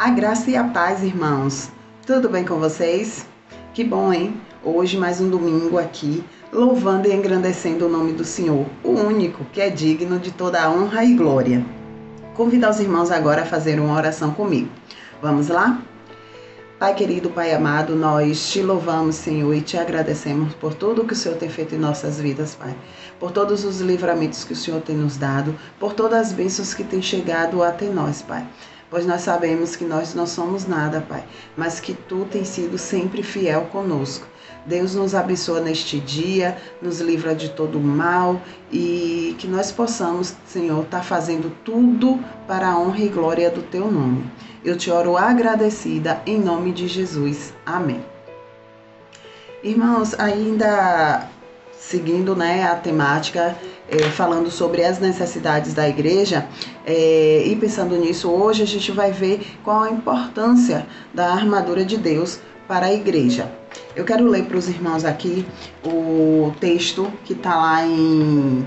A graça e a paz, irmãos. Tudo bem com vocês? Que bom, hein? Hoje mais um domingo aqui, louvando e engrandecendo o nome do Senhor, o único que é digno de toda a honra e glória. Convido os irmãos agora a fazer uma oração comigo. Vamos lá? Pai querido, Pai amado, nós te louvamos, Senhor, e te agradecemos por tudo que o Senhor tem feito em nossas vidas, Pai. Por todos os livramentos que o Senhor tem nos dado, por todas as bênçãos que têm chegado até nós, Pai. Pois nós sabemos que nós não somos nada, Pai, mas que Tu tens sido sempre fiel conosco. Deus nos abençoa neste dia, nos livra de todo o mal e que nós possamos, Senhor, estar fazendo tudo para a honra e glória do Teu nome. Eu te oro agradecida em nome de Jesus. Amém. Irmãos, ainda seguindo a temática, falando sobre as necessidades da igreja, e pensando nisso, hoje a gente vai ver qual a importância da armadura de Deus para a igreja. Eu quero ler para os irmãos aqui o texto que está lá em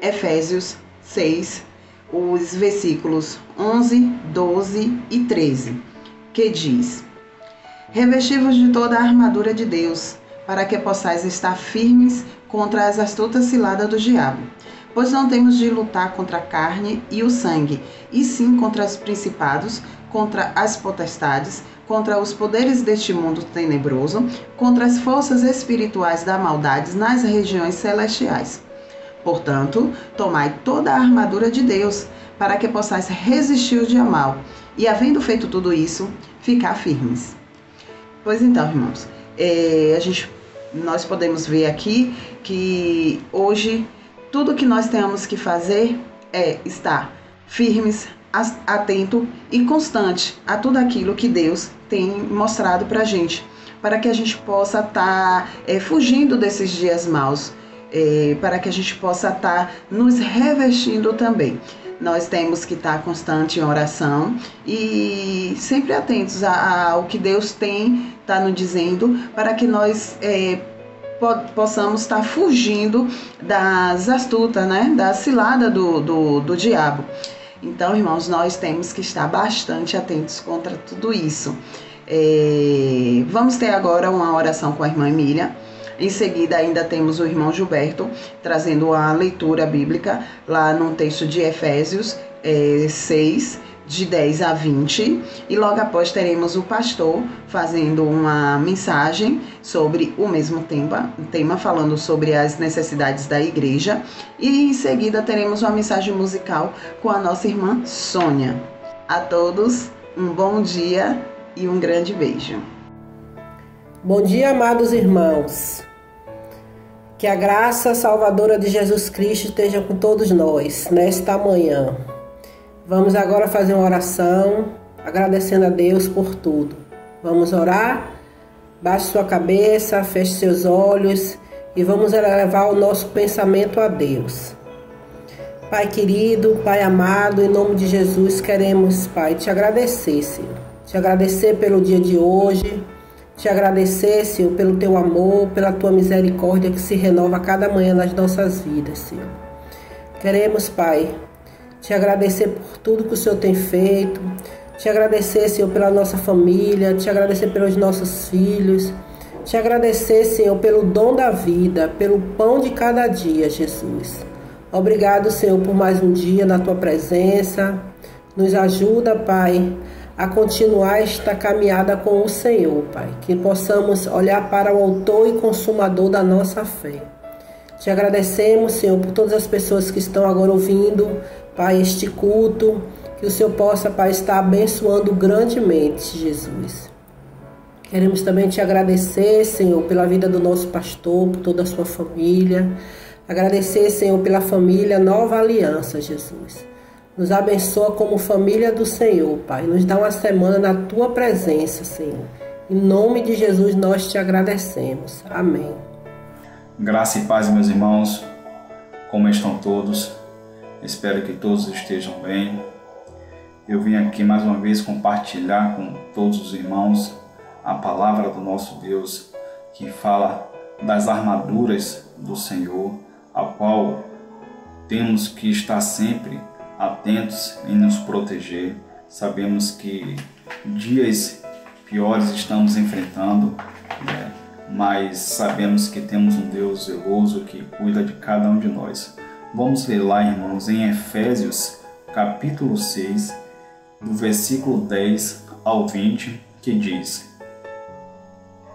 Efésios 6, os versículos 11, 12 e 13, que diz: Revesti-vos de toda a armadura de Deus, para que possais estar firmes contra as astutas ciladas do diabo. Pois não temos de lutar contra a carne e o sangue, e sim contra os principados, contra as potestades, contra os poderes deste mundo tenebroso, contra as forças espirituais da maldade nas regiões celestiais. Portanto, tomai toda a armadura de Deus, para que possais resistir o dia mal, e havendo feito tudo isso, ficar firmes. Pois então, irmãos, nós podemos ver aqui que hoje tudo que nós temos que fazer é estar firmes, atento e constante a tudo aquilo que Deus tem mostrado para a gente, para que a gente possa estar fugindo desses dias maus, para que a gente possa estar nos revestindo também. Nós temos que estar constante em oração e sempre atentos ao que Deus está nos dizendo, para que nós possamos estar fugindo das astutas, da cilada do diabo. Então, irmãos, nós temos que estar bastante atentos contra tudo isso. Vamos ter agora uma oração com a irmã Emília. Em seguida, ainda temos o irmão Gilberto trazendo a leitura bíblica lá no texto de Efésios 6, de 10 a 20. E logo após teremos o pastor fazendo uma mensagem sobre o mesmo tema, falando sobre as necessidades da igreja. E em seguida teremos uma mensagem musical com a nossa irmã Sônia. A todos, um bom dia e um grande beijo. Bom dia, amados irmãos. Que a graça salvadora de Jesus Cristo esteja com todos nós nesta manhã. Vamos agora fazer uma oração, agradecendo a Deus por tudo. Vamos orar? Baixe sua cabeça, feche seus olhos e vamos elevar o nosso pensamento a Deus. Pai querido, Pai amado, em nome de Jesus queremos, Pai, te agradecer, Senhor. Te agradecer pelo dia de hoje. Te agradecer, Senhor, pelo Teu amor, pela Tua misericórdia que se renova a cada manhã nas nossas vidas, Senhor. Queremos, Pai, Te agradecer por tudo que o Senhor tem feito. Te agradecer, Senhor, pela nossa família. Te agradecer pelos nossos filhos. Te agradecer, Senhor, pelo dom da vida, pelo pão de cada dia, Jesus. Obrigado, Senhor, por mais um dia na Tua presença. Nos ajuda, Pai, a continuar esta caminhada com o Senhor, Pai. Que possamos olhar para o autor e consumador da nossa fé. Te agradecemos, Senhor, por todas as pessoas que estão agora ouvindo, Pai, este culto. Que o Senhor possa, Pai, estar abençoando grandemente, Jesus. Queremos também te agradecer, Senhor, pela vida do nosso pastor, por toda a sua família. Agradecer, Senhor, pela família Nova Aliança, Jesus. Nos abençoa como família do Senhor, Pai. Nos dá uma semana na Tua presença, Senhor. Em nome de Jesus nós te agradecemos. Amém. Graça e paz, meus irmãos. Como estão todos? Espero que todos estejam bem. Eu vim aqui mais uma vez compartilhar com todos os irmãos a palavra do nosso Deus, que fala das armaduras do Senhor, a qual temos que estar sempre atentos em nos proteger. Sabemos que dias piores estamos enfrentando, né? Mas sabemos que temos um Deus zeloso que cuida de cada um de nós. Vamos ler lá, irmãos, em Efésios, capítulo 6, do versículo 10 ao 20, que diz: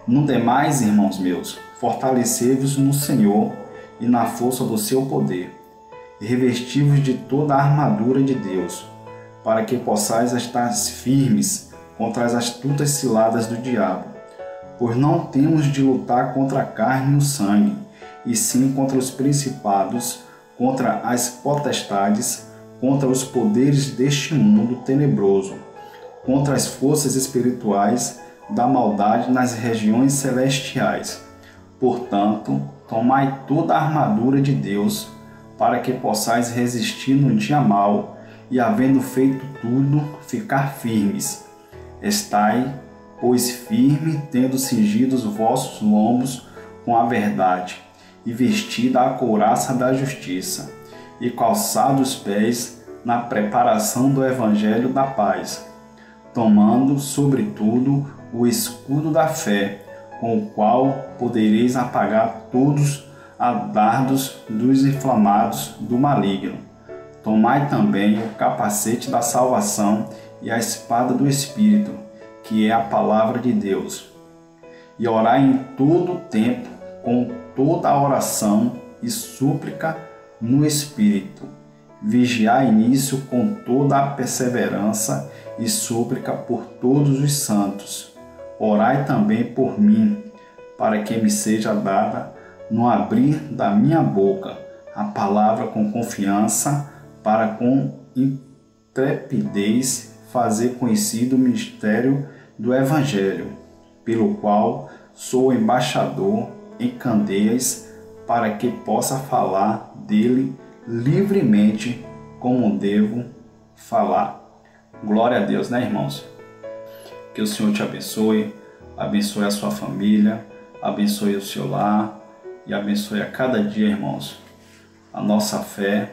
No demais, irmãos meus, fortalecei-vos no Senhor e na força do seu poder, e revesti-vos de toda a armadura de Deus, para que possais estar firmes contra as astutas ciladas do diabo. Pois não temos de lutar contra a carne e o sangue, e sim contra os principados, contra as potestades, contra os poderes deste mundo tenebroso, contra as forças espirituais da maldade nas regiões celestiais. Portanto, tomai toda a armadura de Deus, para que possais resistir no dia mau, e havendo feito tudo, ficar firmes. Estai, pois, firme, tendo cingido os vossos lombos com a verdade, e vestida a couraça da justiça, e calçados os pés na preparação do evangelho da paz, tomando, sobretudo, o escudo da fé, com o qual podereis apagar todos os dardos dos inflamados do maligno. Tomai também o capacete da salvação e a espada do Espírito, que é a palavra de Deus. E orai em todo o tempo, com toda a oração e súplica no Espírito. Vigiai nisso com toda a perseverança e súplica por todos os santos. Orai também por mim, para que me seja dada, no abrir da minha boca, a palavra com confiança, para com intrepidez fazer conhecido o mistério do Evangelho, pelo qual sou embaixador em Candeias, para que possa falar dele livremente como devo falar. Glória a Deus, né, irmãos? Que o Senhor te abençoe, abençoe a sua família, abençoe o seu lar e abençoe a cada dia, irmãos, a nossa fé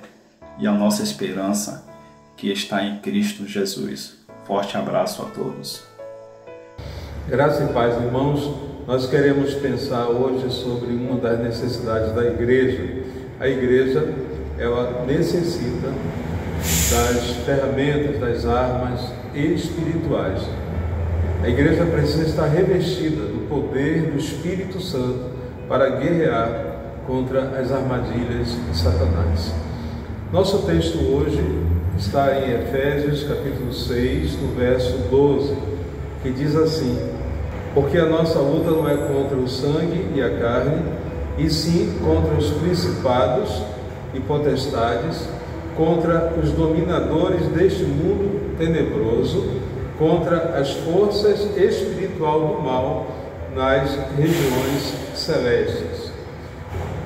e a nossa esperança que está em Cristo Jesus. Forte abraço a todos. Graça e paz, irmãos. Nós queremos pensar hoje sobre uma das necessidades da igreja. A igreja, ela necessita das ferramentas, das armas espirituais. A igreja precisa estar revestida do poder do Espírito Santo para guerrear contra as armadilhas de Satanás. Nosso texto hoje está em Efésios capítulo 6, no verso 12, que diz assim: Porque a nossa luta não é contra o sangue e a carne, e sim contra os principados e potestades, contra os dominadores deste mundo tenebroso, contra as forças espirituais do mal nas regiões celestes.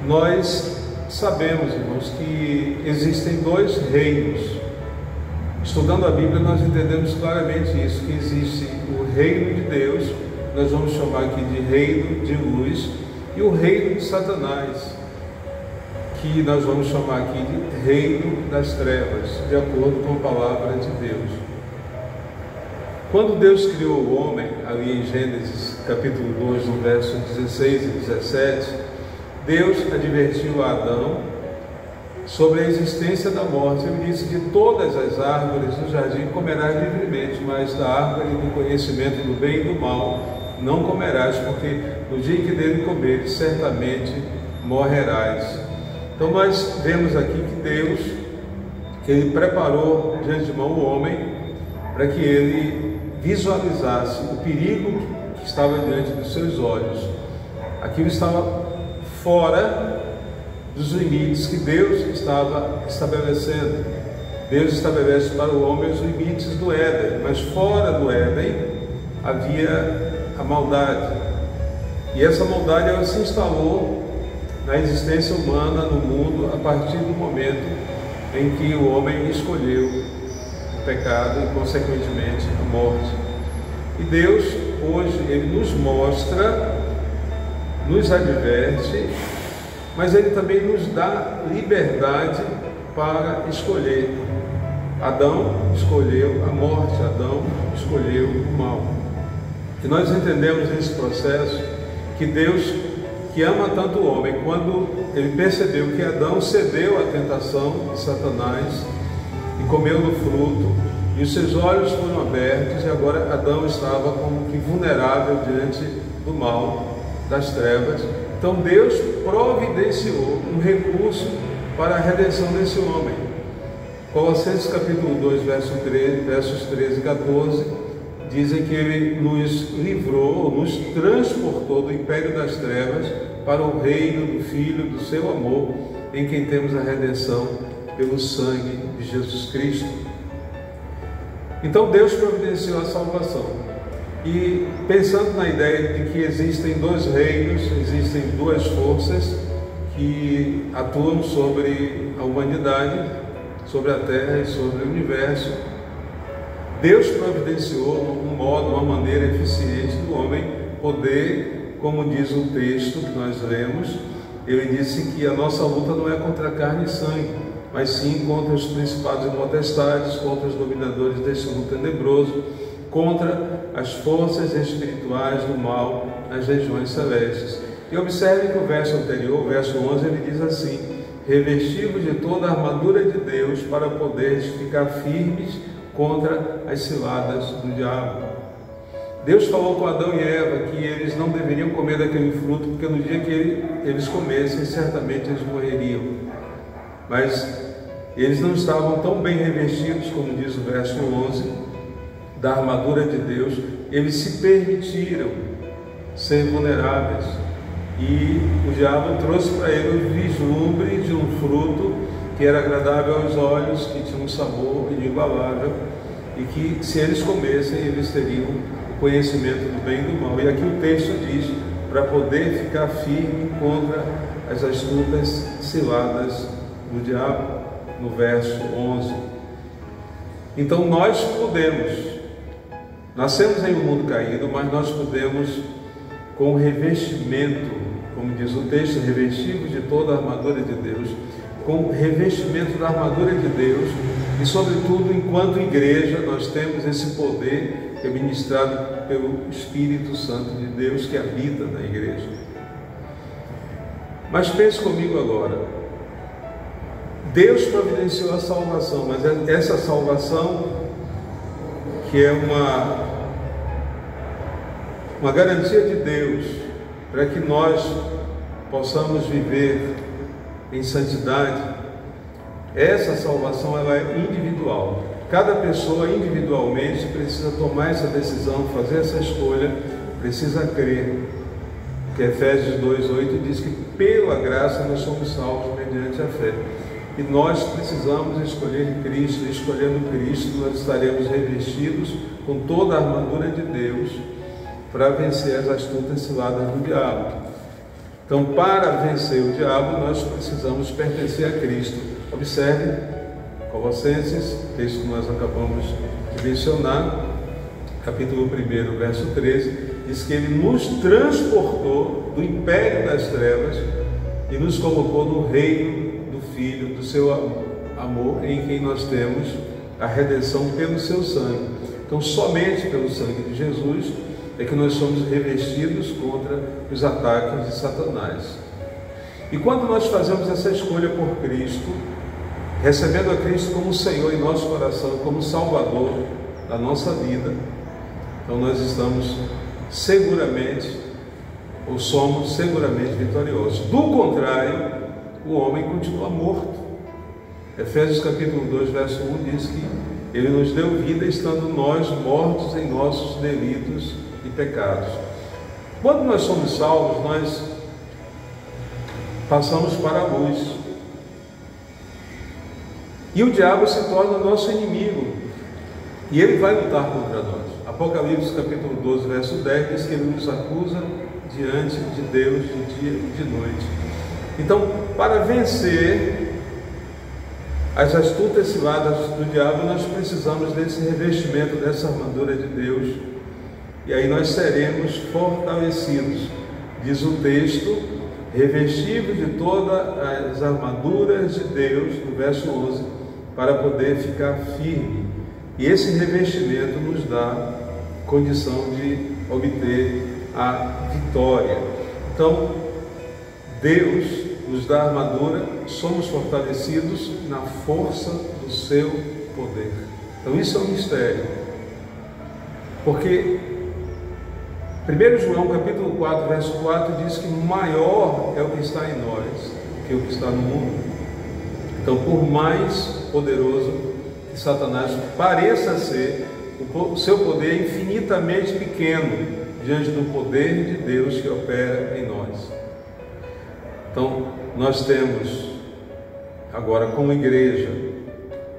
Nós sabemos, irmãos, que existem dois reinos. Estudando a Bíblia, nós entendemos claramente isso, que existe o reino de Deus, nós vamos chamar aqui de reino de luz, e o reino de Satanás, que nós vamos chamar aqui de reino das trevas, de acordo com a palavra de Deus. Quando Deus criou o homem, ali em Gênesis capítulo 2, no verso 16 e 17, Deus advertiu a Adão sobre a existência da morte. Ele disse: de todas as árvores do jardim comerás livremente, mas da árvore do conhecimento do bem e do mal não comerás, porque no dia em que dele comeres, certamente morrerás. Então nós vemos aqui que Deus, que Ele preparou de antemão o homem para que ele visualizasse o perigo que estava diante dos seus olhos. Aquilo estava fora dos limites que Deus estava estabelecendo. Deus estabelece para o homem os limites do Éden, mas fora do Éden havia a maldade. E essa maldade, ela se instalou na existência humana, no mundo, a partir do momento em que o homem escolheu o pecado e, consequentemente, a morte. E Deus, hoje, Ele nos mostra, nos adverte, mas Ele também nos dá liberdade para escolher. Adão escolheu a morte, Adão escolheu o mal. E nós entendemos nesse processo que Deus, que ama tanto o homem, quando ele percebeu que Adão cedeu à tentação de Satanás e comeu do fruto, e os seus olhos foram abertos, e agora Adão estava como que vulnerável diante do mal, das trevas. Então Deus providenciou um recurso para a redenção desse homem. Colossenses capítulo 2, versos 13 e 14, dizem que ele nos livrou, nos transportou do império das trevas para o reino do Filho do seu amor, em quem temos a redenção pelo sangue de Jesus Cristo. Então Deus providenciou a salvação. E pensando na ideia de que existem dois reinos, existem duas forças que atuam sobre a humanidade, sobre a terra e sobre o universo, Deus providenciou um modo, uma maneira eficiente do homem poder, como diz o texto que nós lemos, ele disse que a nossa luta não é contra carne e sangue, mas sim contra os principados e potestades, contra os dominadores deste mundo tenebroso, contra as forças espirituais do mal nas regiões celestes. E observe que o verso anterior, o verso 11, ele diz assim: revestivos de toda a armadura de Deus para poderes ficar firmes contra as ciladas do diabo. Deus falou com Adão e Eva que eles não deveriam comer daquele fruto, porque no dia que eles comessem, certamente eles morreriam. Mas eles não estavam tão bem revestidos, como diz o verso 11, da armadura de Deus. Eles se permitiram ser vulneráveis, e o diabo trouxe para eles o vislumbre de um fruto que era agradável aos olhos, que tinha um sabor inigualável, e que se eles comessem, eles teriam o conhecimento do bem e do mal. E aqui o texto diz, para poder ficar firme contra as astutas ciladas do diabo, no verso 11. Então nós nascemos em um mundo caído, mas nós podemos, com o revestimento, como diz o texto, revestivos de toda a armadura de Deus, com o revestimento da armadura de Deus, e sobretudo enquanto igreja nós temos esse poder que é ministrado pelo Espírito Santo de Deus que habita na igreja. Mas pense comigo agora, Deus providenciou a salvação, mas essa salvação, que é uma garantia de Deus para que nós possamos viver em santidade, essa salvação ela é individual. Cada pessoa individualmente precisa tomar essa decisão, fazer essa escolha, precisa crer. Que Efésios 2:8 diz que pela graça nós somos salvos mediante a fé. E nós precisamos escolher Cristo, e escolhendo Cristo nós estaremos revestidos com toda a armadura de Deus para vencer as astutas ciladas do diabo. Então, para vencer o diabo, nós precisamos pertencer a Cristo. Observe, Colossenses, texto que nós acabamos de mencionar, capítulo 1, verso 13, diz que Ele nos transportou do império das trevas e nos colocou no reino do Filho, do seu amor, em quem nós temos a redenção pelo seu sangue. Então, somente pelo sangue de Jesus é que nós somos revestidos contra os ataques de Satanás. E quando nós fazemos essa escolha por Cristo, recebendo a Cristo como Senhor em nosso coração, como Salvador da nossa vida, então nós estamos seguramente, ou somos seguramente vitoriosos. Do contrário, o homem continua morto. Efésios capítulo 2, verso 1 diz que Ele nos deu vida estando nós mortos em nossos delitos e pecados. Quando nós somos salvos, nós passamos para a luz. E o diabo se torna nosso inimigo. E ele vai lutar contra nós. Apocalipse capítulo 12, verso 10 diz que ele nos acusa diante de Deus de dia e de noite. Então, para vencer as astutas ciladas do diabo, nós precisamos desse revestimento, dessa armadura de Deus. E aí nós seremos fortalecidos. Diz o texto, revestidos de todas as armaduras de Deus, no verso 11, para poder ficar firme. E esse revestimento nos dá condição de obter a vitória. Então, Deus nos dá armadura, somos fortalecidos na força do seu poder. Então isso é um mistério, porque 1 João capítulo 4, verso 4 diz que maior é o que está em nós que o que está no mundo. Então, por mais poderoso que Satanás pareça ser, o seu poder é infinitamente pequeno diante do poder de Deus que opera em nós. Então, nós temos, agora como igreja,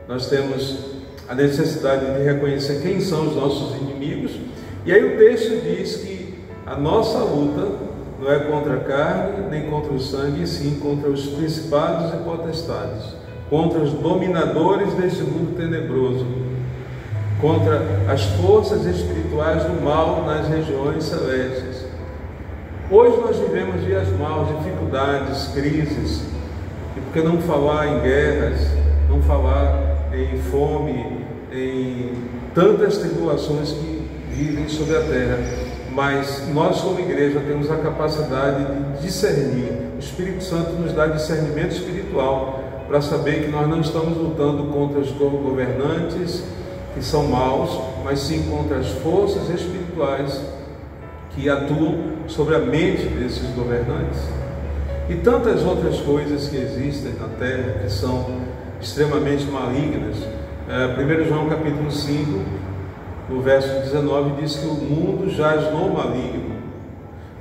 nós temos a necessidade de reconhecer quem são os nossos inimigos. E aí o texto diz que a nossa luta não é contra a carne, nem contra o sangue, e sim contra os principados e potestades, contra os dominadores deste mundo tenebroso, contra as forças espirituais do mal nas regiões celestes. Hoje nós vivemos dias maus, dificuldades, crises, e por que não falar em guerras, não falar em fome, em tantas tribulações que vivem sobre a terra? Mas nós como igreja temos a capacidade de discernir. O Espírito Santo nos dá discernimento espiritual para saber que nós não estamos lutando contra os governantes que são maus, mas sim contra as forças espirituais que atuam sobre a mente desses governantes. E tantas outras coisas que existem na terra que são extremamente malignas. 1 João capítulo 5, no verso 19, diz que o mundo jaz no maligno.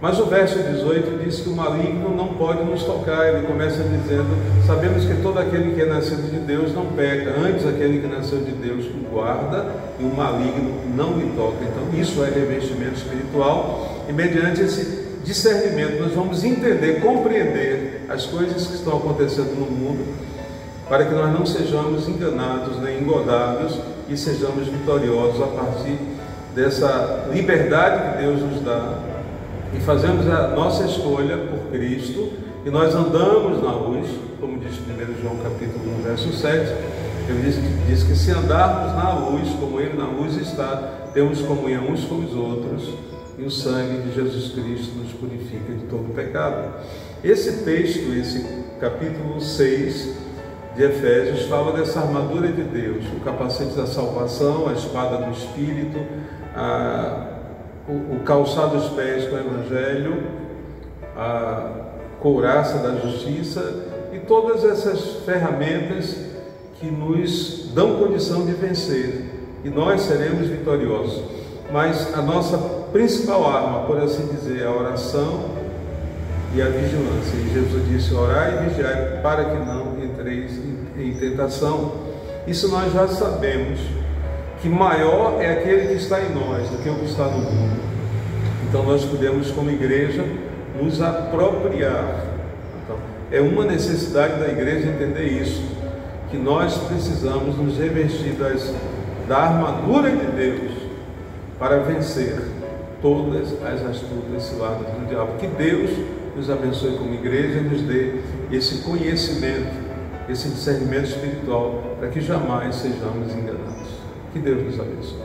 Mas o verso 18 diz que o maligno não pode nos tocar. Ele começa dizendo: sabemos que todo aquele que é nascido de Deus não peca, antes aquele que nasceu de Deus o guarda, e o maligno não lhe toca. Então isso é revestimento espiritual, e mediante esse discernimento nós vamos entender, compreender as coisas que estão acontecendo no mundo, para que nós não sejamos enganados nem engodados, e sejamos vitoriosos a partir dessa liberdade que Deus nos dá, e fazemos a nossa escolha por Cristo, e nós andamos na luz, como diz 1 João capítulo 1, verso 7, ele diz que se andarmos na luz, como Ele na luz está, temos comunhão uns com os outros, e o sangue de Jesus Cristo nos purifica de todo pecado. Esse texto, esse capítulo 6 de Efésios, fala dessa armadura de Deus, o capacete da salvação, a espada do Espírito, o calçar dos pés com o Evangelho, a couraça da justiça e todas essas ferramentas que nos dão condição de vencer, e nós seremos vitoriosos. Mas a nossa principal arma, por assim dizer, é a oração e a vigilância. E Jesus disse: orai e vigiai para que não entreis em tentação. Isso nós já sabemos, que maior é aquele que está em nós do que o que está no mundo. Então nós podemos, como igreja, nos apropriar. Então, é uma necessidade da igreja entender isso, que nós precisamos nos revestir da armadura de Deus para vencer todas as astutas ciladas do diabo. Que Deus nos abençoe como igreja e nos dê esse conhecimento, esse discernimento espiritual, para que jamais sejamos enganados. Que Deus nos abençoe.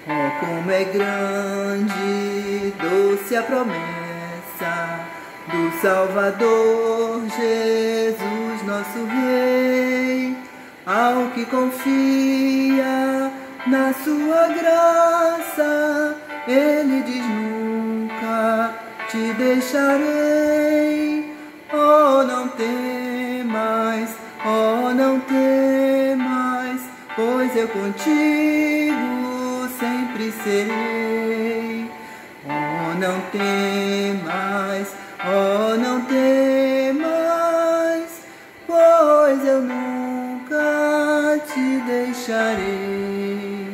Oh, como é grande, doce a promessa do Salvador Jesus, nosso Rei, ao que confia na sua graça. Ele diz: nunca te deixarei. Oh, não temas, oh, não temas, pois eu contigo sempre serei. Oh, não temas, oh, não temas, pois eu nunca te deixarei.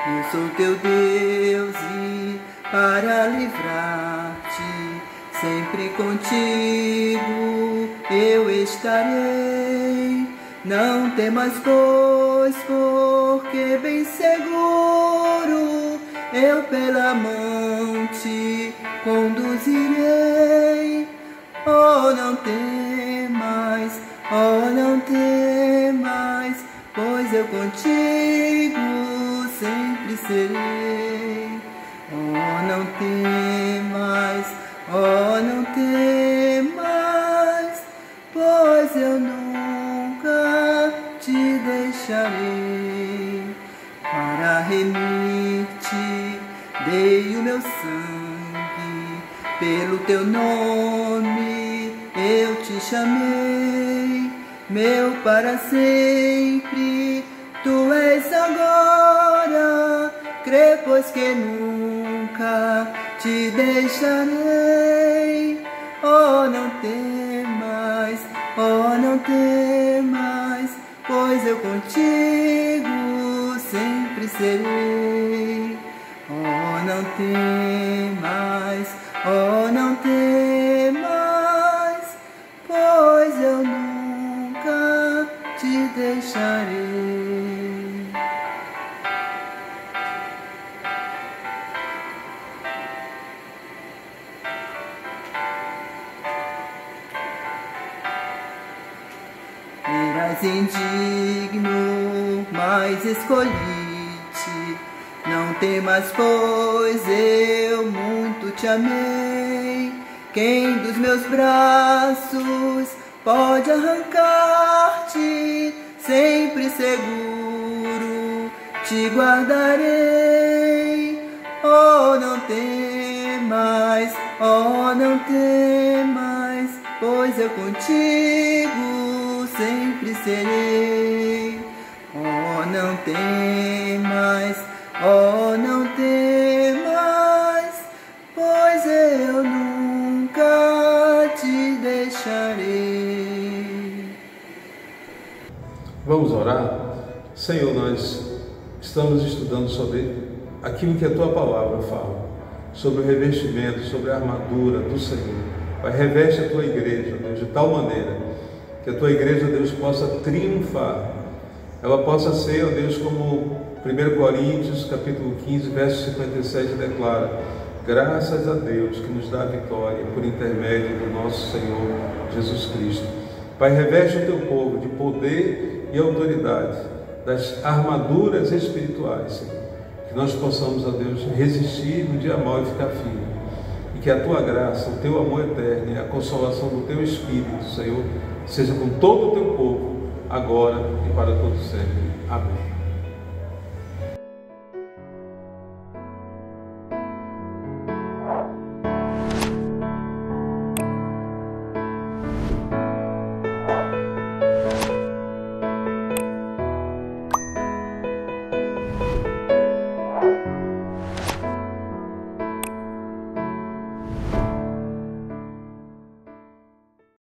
Eu sou teu Deus e para livrar-te, sempre contigo eu estarei. Não temas, pois, porque bem seguro eu pela mão te conduzirei. Oh, não temas, oh, não temas, pois eu contigo sempre serei. Oh, não temas, oh, não temas, pois eu nunca te deixarei. Para remir-te dei o meu sangue, pelo teu nome eu te chamei. Meu para sempre tu és agora, crê pois que nunca te deixarei. Oh, não temas, oh, não temas, pois eu contigo sempre serei. Oh, não temas, oh, não temas, pois eu nunca te deixarei. Eras indigno, mas escolhi-te. Não temas, pois eu muito te amei. Quem dos meus braços pode arrancar-te? Sempre seguro te guardarei. Oh, não temas, oh, não temas, pois eu contigo sempre serei. Oh, não temas, oh, não temas, pois eu nunca te deixarei. Vamos orar? Senhor, nós estamos estudando sobre aquilo que a Tua Palavra fala, sobre o revestimento, sobre a armadura do Senhor. Pai, reveste a Tua igreja, Deus, de tal maneira que a Tua igreja, Deus, possa triunfar. Ela possa ser, ó Deus, como 1 Coríntios, capítulo 15, verso 57 declara: graças a Deus que nos dá a vitória por intermédio do nosso Senhor Jesus Cristo. Pai, reveste o Teu povo de poder e autoridade, das armaduras espirituais, Senhor, que nós possamos, ó Deus, resistir no dia mau e ficar firme, e que a Tua graça, o Teu amor eterno e a consolação do Teu Espírito, Senhor, seja com todo o Teu povo, agora e para todo sempre. Amém.